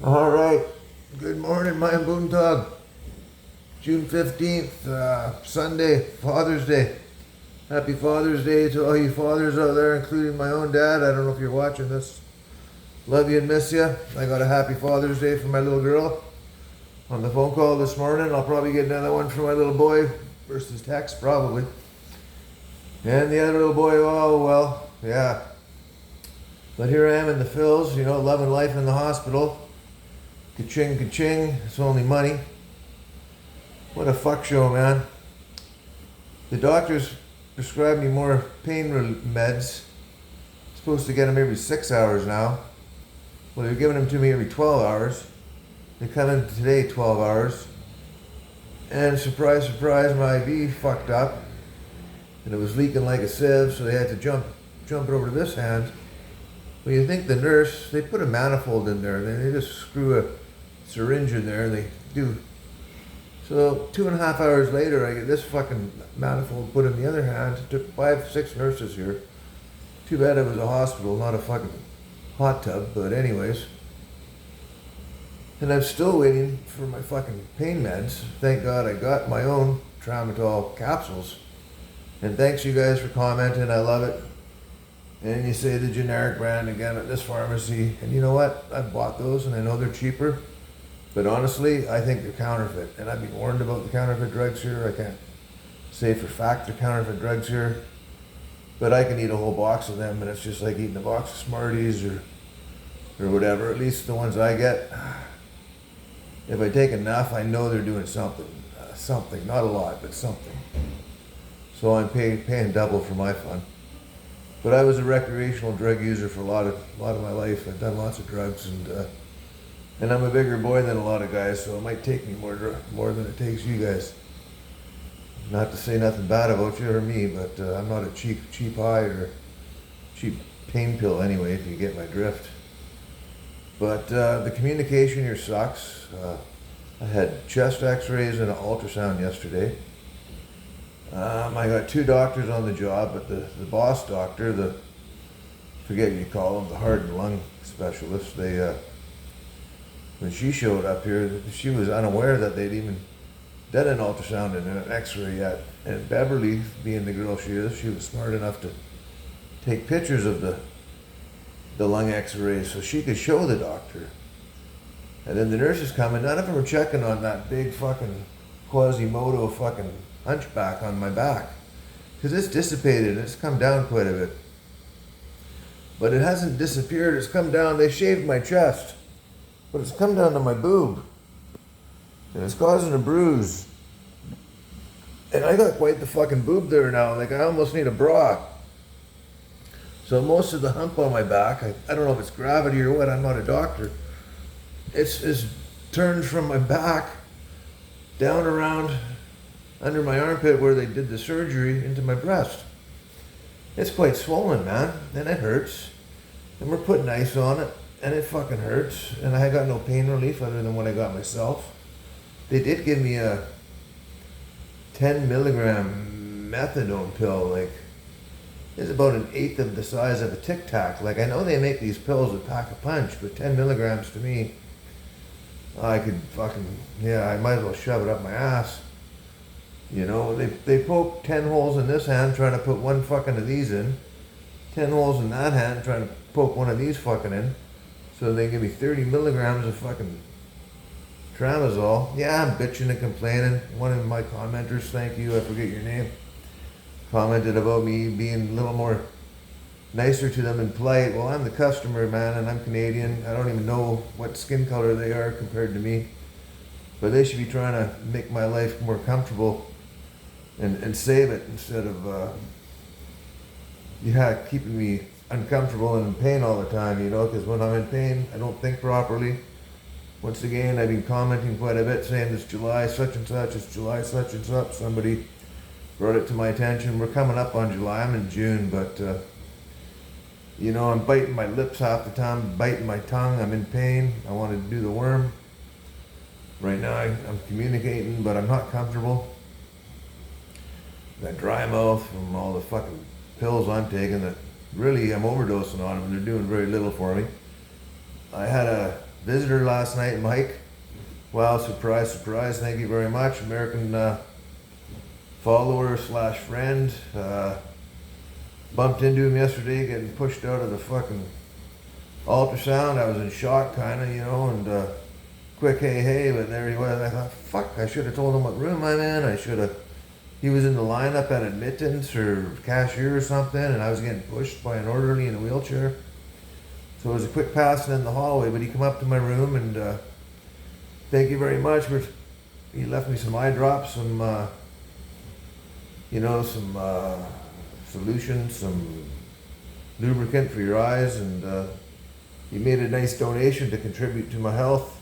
All right. Good morning, my Boontag. June 15th, Sunday, Father's Day. Happy Father's Day to all you fathers out there, including my own dad. I don't know if you're watching this. Love you and miss you. I got a happy Father's Day for my little girl on the phone call this morning. I'll probably get another one for my little boy versus text, probably. And the other little boy, oh, well, yeah. But here I am in the Phils, loving life in the hospital. Ka-ching, ka-ching, it's only money. What a fuck show, man. The doctors prescribed me more pain meds. Supposed to get them every 6 hours now. Well, they're giving them to me every 12 hours. They come in today 12 hours. And surprise, surprise, my IV fucked up. And it was leaking like a sieve, so they had to jump it over to this hand. Well, you think the nurse, they put a manifold in there, and they just screw a syringe in there, and they do. So 2.5 hours later, I get this fucking manifold put in the other hand. It took 5-6 nurses here. Too bad it was a hospital, not a fucking hot tub, but anyways. And I'm still waiting for my fucking pain meds. Thank God I got my own Tramadol capsules. And thanks you guys for commenting, I love it. And you say the generic brand again at this pharmacy. And you know what? I've bought those and I know they're cheaper. But honestly, I think they're counterfeit. And I've been warned about the counterfeit drugs here. I can't say for fact they're counterfeit drugs here. But I can eat a whole box of them and it's just like eating a box of Smarties or whatever. At least the ones I get. If I take enough, I know they're doing something. Something. Not a lot, but something. So I'm paying double for my fun. But I was a recreational drug user for a lot of my life. I've done lots of drugs, and I'm a bigger boy than a lot of guys, so it might take me more than it takes you guys. Not to say nothing bad about you or me, but I'm not a cheap high or cheap pain pill anyway, if you get my drift. But the communication here sucks. I had chest x-rays and an ultrasound yesterday. I got 2 doctors on the job, but the boss doctor, forget what you call him, the heart and lung specialist, when she showed up here, she was unaware that they'd even done an ultrasound and an x-ray yet. And Beverly, being the girl she is, she was smart enough to take pictures of the lung x-rays so she could show the doctor. And then the nurses come and none of them were checking on that big fucking Quasimodo fucking hunchback on my back. Because it's dissipated, it's come down quite a bit. But it hasn't disappeared, it's come down. They shaved my chest, but it's come down to my boob. And it's causing a bruise. And I got quite the fucking boob there now, like I almost need a bra. So most of the hump on my back, I don't know if it's gravity or what, I'm not a doctor. It's turned from my back down around under my armpit where they did the surgery into my breast. It's quite swollen, man, and it hurts. And we're putting ice on it, and it fucking hurts. And I got no pain relief other than what I got myself. They did give me a 10 milligram methadone pill, like, it's about 1/8 of the size of a Tic Tac. Like, I know they make these pills that pack a punch, but 10 milligrams to me, I could fucking, I might as well shove it up my ass. They poke 10 holes in this hand trying to put one fucking of these in. 10 holes in that hand trying to poke one of these fucking in. So they give me 30 milligrams of fucking Tramadol. Yeah, I'm bitching and complaining. One of my commenters, thank you, I forget your name, commented about me being a little more nicer to them and polite. Well, I'm the customer, man, and I'm Canadian. I don't even know what skin color they are compared to me. But they should be trying to make my life more comfortable and save it instead of keeping me uncomfortable and in pain all the time, because when I'm in pain, I don't think properly. Once again, I've been commenting quite a bit saying it's July such and such, it's July such and such. Somebody brought it to my attention. We're coming up on July, I'm in June, but I'm biting my lips half the time, biting my tongue, I'm in pain. I wanted to do the worm. Right now I'm communicating, but I'm not comfortable. That dry mouth from all the fucking pills I'm taking that really I'm overdosing on them and they're doing very little for me. I had a visitor last night, Mike. Wow, surprise, surprise. Thank you very much. American follower slash friend. Bumped into him yesterday getting pushed out of the fucking ultrasound. I was in shock, kind of, and quick hey, but there he was. I thought, fuck, I should have told him what room I'm in. I should have. He was in the lineup at admittance or cashier or something, and I was getting pushed by an orderly in a wheelchair. So it was a quick passing in the hallway, but he come up to my room and thank you very much. He left me some eye drops, some solution, some lubricant for your eyes, and he made a nice donation to contribute to my health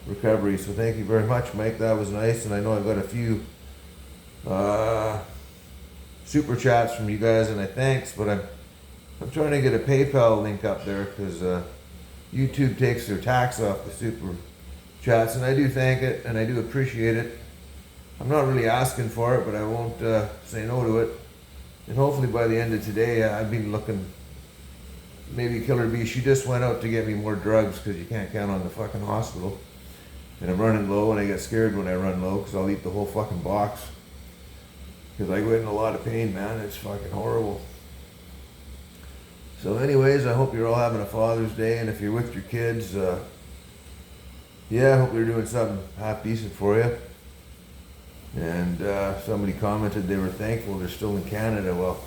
recovery. So thank you very much, Mike. That was nice, and I know I've got a few super chats from you guys, and I thanks, but I'm trying to get a PayPal link up there because YouTube takes their tax off the super chats, and I do thank it and I do appreciate it. I'm not really asking for it, but I won't say no to it. And hopefully by the end of today, I've been looking. Maybe Killer Bee, she just went out to get me more drugs because you can't count on the fucking hospital. And I'm running low, and I get scared when I run low because I'll eat the whole fucking box. Because I go in a lot of pain, man. It's fucking horrible. So anyways, I hope you're all having a Father's Day, and if you're with your kids, I hope they're doing something half decent for you. And somebody commented they were thankful they're still in Canada. Well,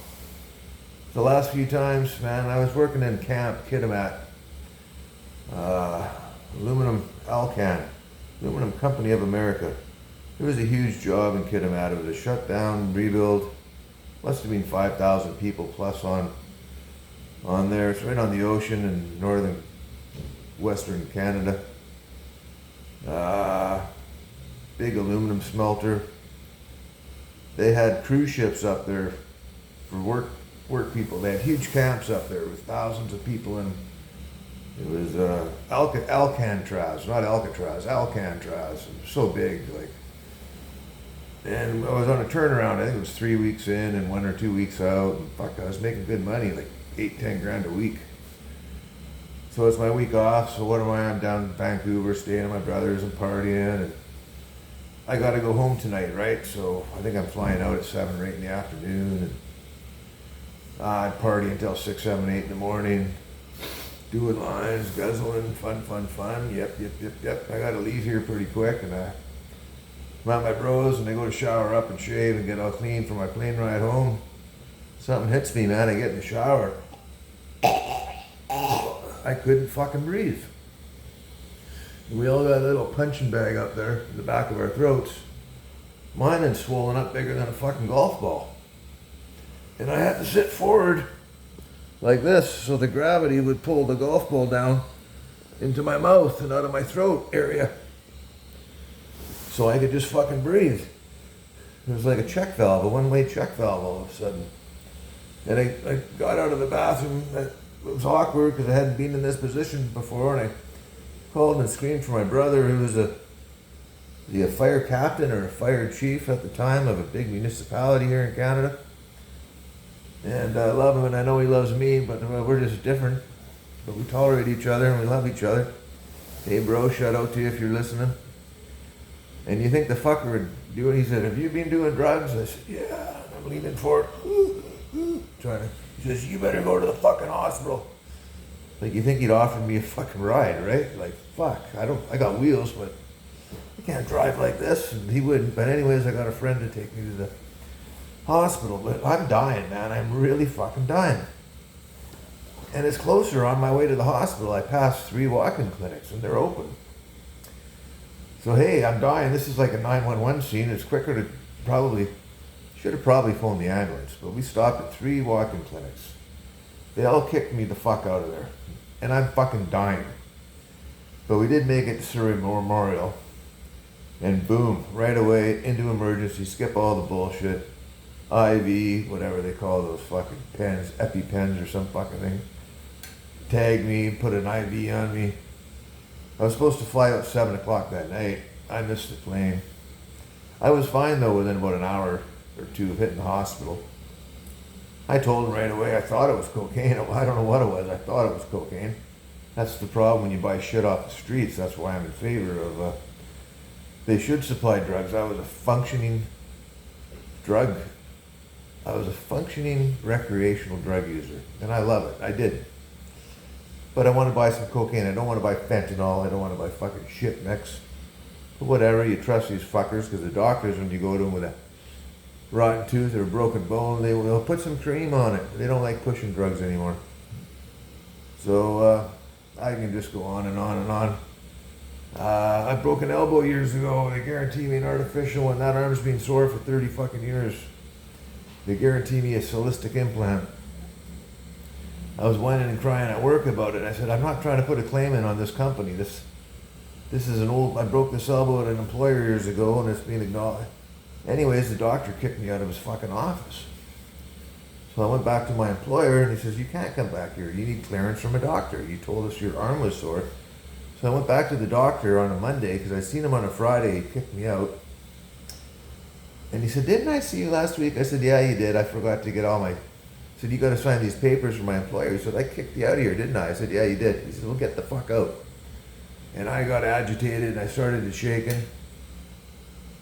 the last few times, man, I was working in Camp Kitimat, Aluminum Company of America. It was a huge job in Kitimat. It was a shutdown, rebuild. Must have been 5,000 people plus on there. It's right on the ocean in northern, western Canada. Big aluminum smelter. They had cruise ships up there for work people. They had huge camps up there with thousands of people in. It was Alcatraz, not Alcatraz, Alcatraz. It was so big, like. And I was on a turnaround. I think it was 3 weeks in and 1 or 2 weeks out. And fuck, I was making good money, like 8-10 grand a week. So it's my week off. So what am I? I'm down in Vancouver, staying at my brother's and partying. And I got to go home tonight, right? So I think I'm flying out at 7 or 8 in the afternoon. And I'd party until 6, 7, 8 in the morning. Doing lines, guzzling, fun. Yep. I got to leave here pretty quick, and I'm at my bros, and I go to shower up and shave and get all clean for my plane ride home. Something hits me, man. I get in the shower. I couldn't fucking breathe. We all got a little punching bag up there in the back of our throats. Mine had swollen up bigger than a fucking golf ball. And I had to sit forward like this so the gravity would pull the golf ball down into my mouth and out of my throat area. So I could just fucking breathe. It was like a check valve, a one-way check valve all of a sudden. And I got out of the bathroom. It was awkward because I hadn't been in this position before, and I called and screamed for my brother, who was a fire captain or a fire chief at the time of a big municipality here in Canada. And I love him, and I know he loves me, but we're just different. But we tolerate each other, and we love each other. Hey, bro, shout out to you if you're listening. And you think the fucker would do it? He said, "Have you been doing drugs?" I said, "Yeah." I'm leaning forward, trying to. He says, "You better go to the fucking hospital." Like, you think he'd offer me a fucking ride, right? Like, fuck, I got wheels, but I can't drive like this. And he wouldn't. But anyways, I got a friend to take me to the hospital. But I'm dying, man. I'm really fucking dying. And it's closer. On my way to the hospital, I passed 3 walk-in clinics, and they're open. So, hey, I'm dying. This is like a 911 scene. It's quicker to should have probably phoned the ambulance. But we stopped at 3 walk-in clinics. They all kicked me the fuck out of there. And I'm fucking dying. But we did make it to Surrey Memorial. And boom, right away into emergency, skip all the bullshit. IV, whatever they call those fucking pens, EpiPens or some fucking thing. Tag me, put an IV on me. I was supposed to fly out at 7 o'clock that night. I missed the plane. I was fine though within about an hour or 2 of hitting the hospital. I told him right away I thought it was cocaine. I don't know what it was. I thought it was cocaine. That's the problem when you buy shit off the streets. That's why I'm in favor of, they should supply drugs. I was a functioning drug, I was a functioning recreational drug user, and I love it. I did. But I want to buy some cocaine. I don't want to buy fentanyl. I don't want to buy fucking shit mix. But whatever, you trust these fuckers, because the doctors, when you go to them with a rotten tooth or a broken bone, they'll put some cream on it. They don't like pushing drugs anymore. So I can just go on and on and on. I broke an elbow years ago. They guarantee me an artificial one. That arm's been sore for 30 fucking years. They guarantee me a holistic implant. I was whining and crying at work about it. I said, I'm not trying to put a claim in on this company. This is an old, I broke this elbow at an employer years ago and it's been acknowledged. Anyways, the doctor kicked me out of his fucking office. So I went back to my employer and he says, you can't come back here. You need clearance from a doctor. You told us your arm was sore. So I went back to the doctor on a Monday because I seen him on a Friday. He kicked me out. And he said, didn't I see you last week? I said, yeah, you did. I forgot to get all my... He said, you got to sign these papers for my employer. He said, I kicked you out of here, didn't I? I said, yeah, you did. He said, well, get the fuck out. And I got agitated and I started shaking.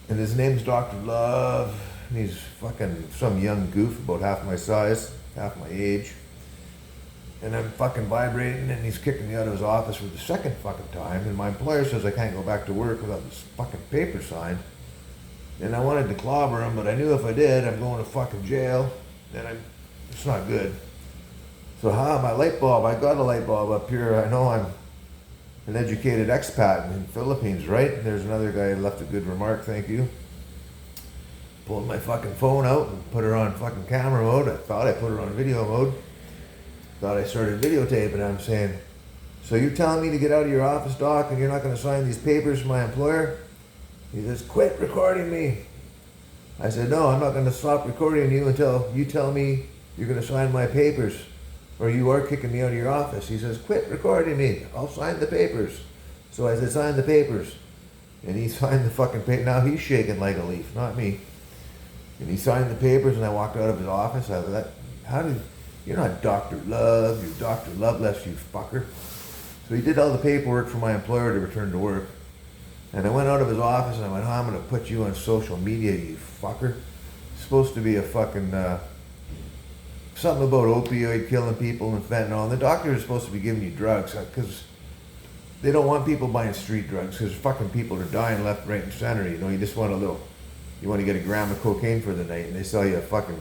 And his name's Dr. Love. And he's fucking some young goof about half my size, half my age. And I'm fucking vibrating and he's kicking me out of his office for the second fucking time. And my employer says I can't go back to work without this fucking paper signed. And I wanted to clobber him, but I knew if I did, I'm going to fucking jail. And it's not good. So my light bulb, I got a light bulb up here. I know I'm an educated expat in the Philippines, right? And there's another guy who left a good remark, thank you. Pulled my fucking phone out and put her on fucking camera mode. I thought I put her on video mode. Thought I started videotaping. I'm saying, so you're telling me to get out of your office, Doc, and you're not going to sign these papers for my employer? He says, quit recording me. I said, no, I'm not going to stop recording you until you tell me you're going to sign my papers or you are kicking me out of your office. He says, quit recording me. I'll sign the papers. So I said, sign the papers. And he signed the fucking paper. Now he's shaking like a leaf, not me. And he signed the papers and I walked out of his office. I thought, you're not Dr. Love, you're Dr. Loveless, you fucker. So he did all the paperwork for my employer to return to work. And I went out of his office and I went, I'm going to put you on social media, you fucker. It's supposed to be a fucking, something about opioid killing people and fentanyl. And the doctor is supposed to be giving you drugs because they don't want people buying street drugs because fucking people are dying left, right, and center. You know, you just want you want to get a gram of cocaine for the night and they sell you a fucking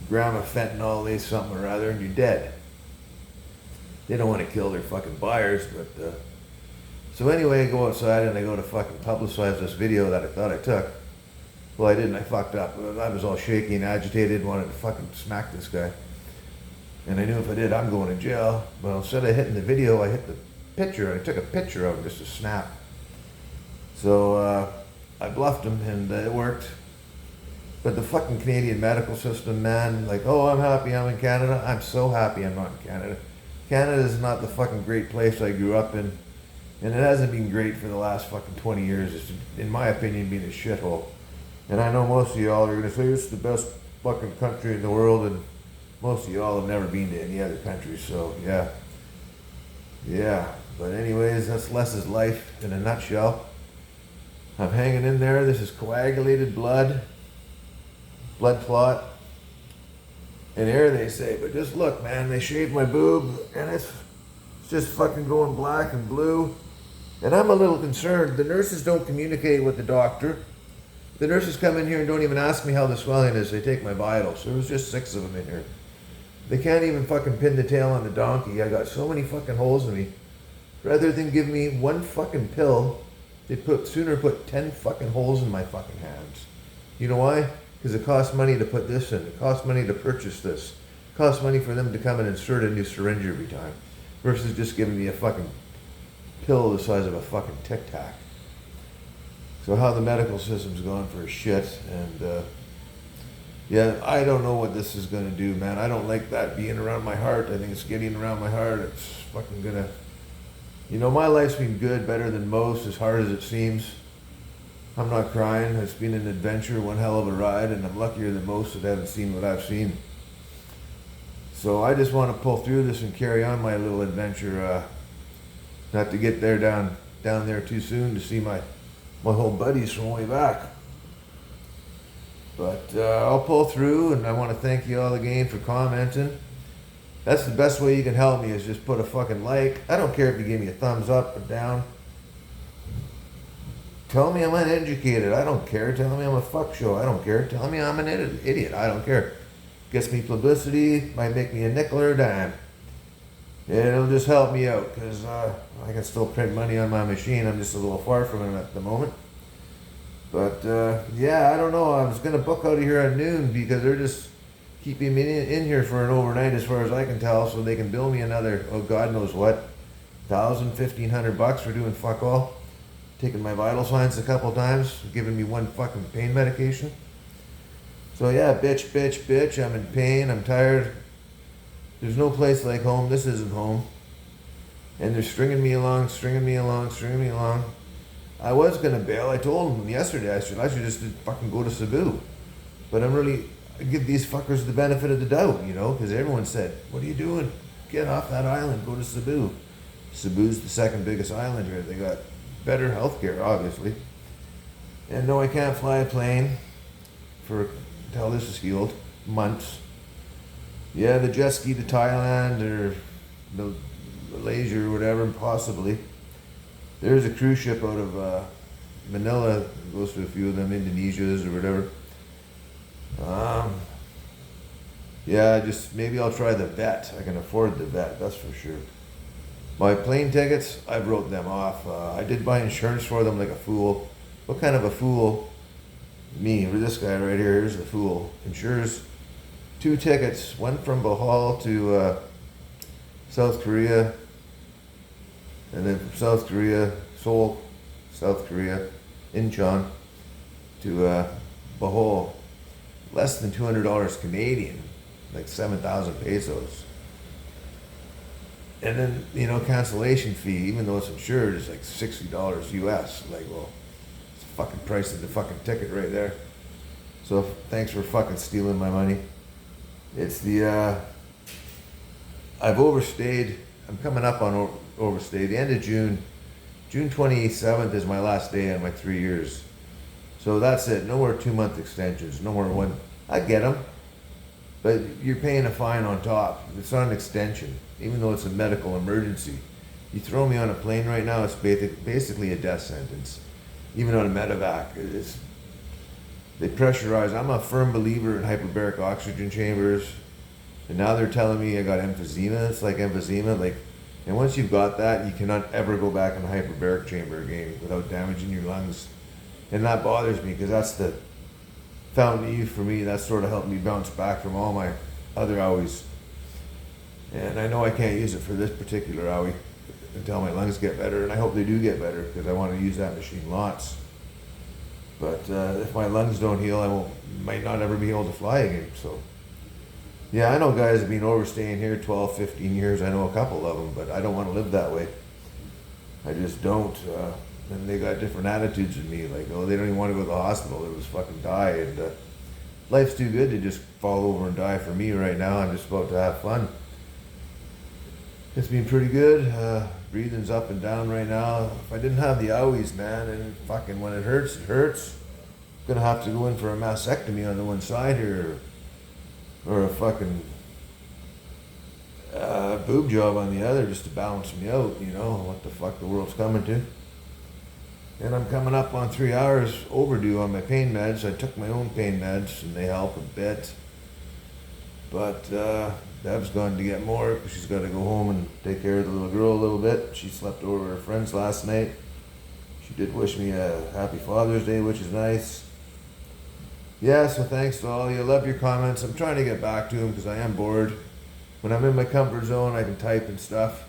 gram of fentanyl, something or other, and you're dead. They don't want to kill their fucking buyers, but, so anyway, I go outside and I go to fucking publicize this video that I thought I took. Well, I didn't. I fucked up. I was all shaky and agitated, wanted to fucking smack this guy. And I knew if I did, I'm going to jail. But instead of hitting the video, I hit the picture. I took a picture of it just to snap. So I bluffed him and it worked. But the fucking Canadian medical system, man, like, oh, I'm happy I'm in Canada. I'm so happy I'm not in Canada. Canada is not the fucking great place I grew up in. And it hasn't been great for the last fucking 20 years. It's, in my opinion, been a shithole. And I know most of y'all are going to say it's the best fucking country in the world, and most of y'all have never been to any other country, so yeah. Yeah, but anyways, that's Les's life in a nutshell. I'm hanging in there. This is coagulated blood clot. And here they say, but just look, man, they shaved my boob, and it's just fucking going black and blue. And I'm a little concerned. The nurses don't communicate with the doctor. The nurses come in here and don't even ask me how the swelling is. They take my vitals. There was just 6 of them in here. They can't even fucking pin the tail on the donkey. I got so many fucking holes in me. Rather than give me one fucking pill, they sooner put 10 fucking holes in my fucking hands. You know why? Because it costs money to put this in. It costs money to purchase this. It costs money for them to come and insert a new syringe every time. Versus just giving me a fucking pill the size of a fucking Tic Tac. So how the medical system's going for shit, and yeah, I don't know what this is gonna do, man. I don't like that being around my heart. I think it's getting around my heart. It's fucking gonna, you know, my life's been good, better than most, as hard as it seems. I'm not crying. It's been an adventure, one hell of a ride, and I'm luckier than most that haven't seen what I've seen. So I just want to pull through this and carry on my little adventure. Not to get there down there too soon to see my whole buddies from way back. But I'll pull through, and I want to thank you all again for commenting. That's the best way you can help me, is just put a fucking like. I don't care if you give me a thumbs up or down. Tell me I'm uneducated. I don't care. Tell me I'm a fuck show. I don't care. Tell me I'm an idiot. I don't care. Gets me publicity. Might make me a nickel or a dime. It'll just help me out, because I can still print money on my machine. I'm just a little far from it at the moment. But yeah, I don't know. I was going to book out of here at noon, because they're just keeping me in here for an overnight, as far as I can tell, so they can bill me another, oh God knows what, $1,000-$1,500 for doing fuck all. Taking my vital signs a couple times, giving me one fucking pain medication. So yeah, bitch, I'm in pain, I'm tired. There's no place like home. This isn't home. And they're stringing me along. I was gonna bail. I told them yesterday I should just fucking go to Cebu. But I give these fuckers the benefit of the doubt, you know, because everyone said, what are you doing? Get off that island, go to Cebu. Cebu's the second biggest island here. They got better healthcare, obviously. And no, I can't fly a plane until this is healed. Months. Yeah, the jet ski to Thailand or Malaysia or whatever, possibly. There's a cruise ship out of Manila, goes to a few of them, Indonesia's or whatever. Yeah, maybe I'll try the vet. I can afford the vet, that's for sure. My plane tickets, I wrote them off. I did buy insurance for them like a fool. What kind of a fool? Me, this guy right here, here's the fool. Insures 2 tickets, one from Bohol to South Korea, and then from South Korea, Seoul, South Korea, Incheon, to Bohol. Less than $200 Canadian, like 7,000 pesos. And then, you know, cancellation fee, even though it's insured, is like $60 US. Like, well, it's the fucking price of the fucking ticket right there. So thanks for fucking stealing my money. It's I've overstayed. I'm coming up on overstay. The end of June 27th is my last day on my 3 years. So that's it. No more 2-month extensions. No more one. I get them. But you're paying a fine on top. It's not an extension, even though it's a medical emergency. You throw me on a plane right now, it's basically a death sentence. Even on a medevac, they pressurize. I'm a firm believer in hyperbaric oxygen chambers, and now they're telling me I got emphysema. It's like emphysema, and once you've got that, you cannot ever go back in a hyperbaric chamber again without damaging your lungs. And that bothers me, because that's the fountain of youth for me. That sort of helped me bounce back from all my other owies. And I know I can't use it for this particular owie until my lungs get better, and I hope they do get better, because I want to use that machine lots. But if my lungs don't heal, I might not ever be able to fly again. So yeah, I know guys have been overstaying here 12, 15 years. I know a couple of them, but I don't want to live that way. I just don't. And they got different attitudes than me, like, oh, they don't even want to go to the hospital, they just fucking die, and life's too good to just fall over and die for me right now. I'm just about to have fun. It's been pretty good. Breathing's up and down right now. If I didn't have the owies, man, and fucking when it hurts, it hurts. I'm gonna have to go in for a mastectomy on the one side here, or a fucking boob job on the other, just to balance me out, you know, what the fuck the world's coming to. And I'm coming up on 3 hours overdue on my pain meds. I took my own pain meds, and they help a bit. But Deb's gone to get more, because she's got to go home and take care of the little girl a little bit. She slept over at her friend's last night. She did wish me a happy Father's Day, which is nice. Yeah, so thanks to all of you. I love your comments. I'm trying to get back to them, because I am bored. When I'm in my comfort zone, I can type and stuff.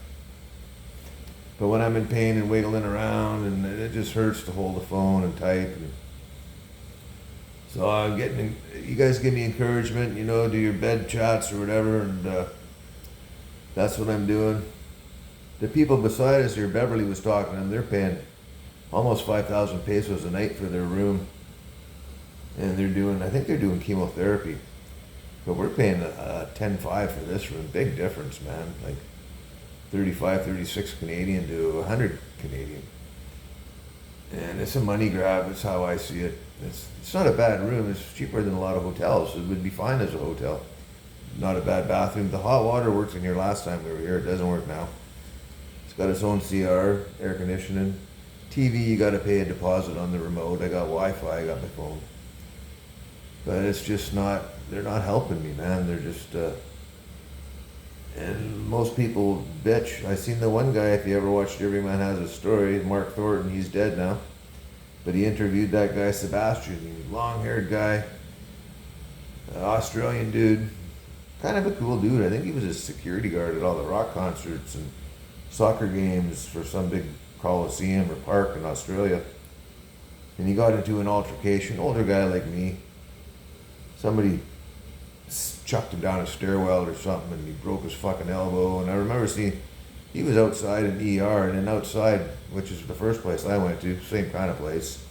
But when I'm in pain and wiggling around, and it just hurts to hold the phone and type. So I'm getting, you guys give me encouragement, you know, do your bed chats or whatever, and that's what I'm doing. The people beside us here, Beverly was talking to them, they're paying almost 5,000 pesos a night for their room. And I think they're doing chemotherapy. But we're paying $10,500 for this room. Big difference, man. Like, 35, 36 Canadian to 100 Canadian. And it's a money grab, it's how I see it. It's not a bad room, it's cheaper than a lot of hotels. It would be fine as a hotel. Not a bad bathroom. The hot water worked in here last time we were here, it doesn't work now. It's got its own CR, air conditioning. TV, you gotta pay a deposit on the remote. I got Wi-Fi, I got my phone. But it's just not, they're not helping me, man. They're just, and most people bitch. I seen the one guy, if you ever watched Every Man Has a Story, Mark Thornton, he's dead now. But he interviewed that guy, Sebastian, long-haired guy, Australian dude. Kind of a cool dude. I think he was a security guard at all the rock concerts and soccer games for some big coliseum or park in Australia. And he got into an altercation, older guy like me. Somebody chucked him down a stairwell or something and he broke his fucking elbow. And I remember seeing, he was outside in ER, and then outside, which is the first place I went to, same kind of place.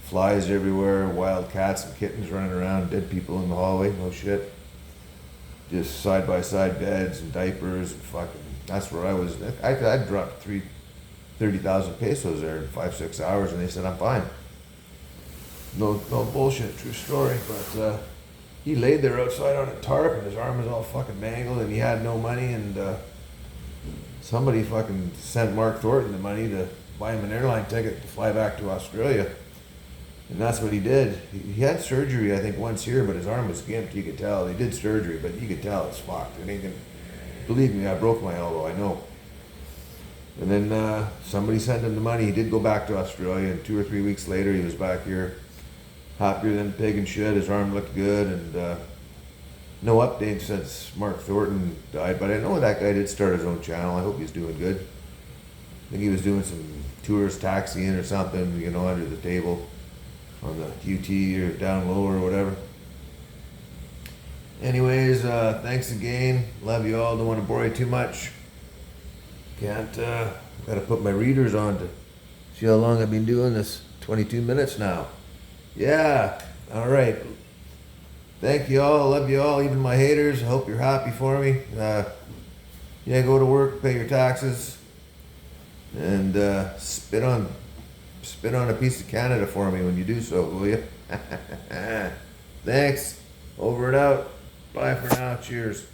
Flies everywhere, wild cats and kittens running around, dead people in the hallway, no shit. Just side by side beds and diapers and fucking, that's where I was. I dropped 30,000 pesos there in 5-6 hours, and they said I'm fine. No bullshit, true story. But he laid there outside on a tarp, and his arm was all fucking mangled, and he had no money, and somebody fucking sent Mark Thornton the money to buy him an airline ticket to fly back to Australia. And that's what he did. He had surgery, I think, once here, but his arm was gimped, you could tell. They did surgery, but you could tell it's fucked. It ain't gonna, believe me, I broke my elbow, I know. And then somebody sent him the money. He did go back to Australia, and 2 or 3 weeks later, he was back here, happier than a pig and shit. His arm looked good, and no updates since Mark Thornton died. But I know that guy did start his own channel. I hope he's doing good. I think he was doing some tourist taxiing or something, you know, under the table on the QT or down low or whatever. Anyways, thanks again. Love you all. Don't want to bore you too much. Can't, gotta put my readers on to see how long I've been doing this. 22 minutes now. Yeah, all right. Thank you all. Love you all, even my haters. I hope you're happy for me. Yeah, go to work, pay your taxes, and spit on a piece of Canada for me when you do so, will you? Thanks. Over and out. Bye for now. Cheers.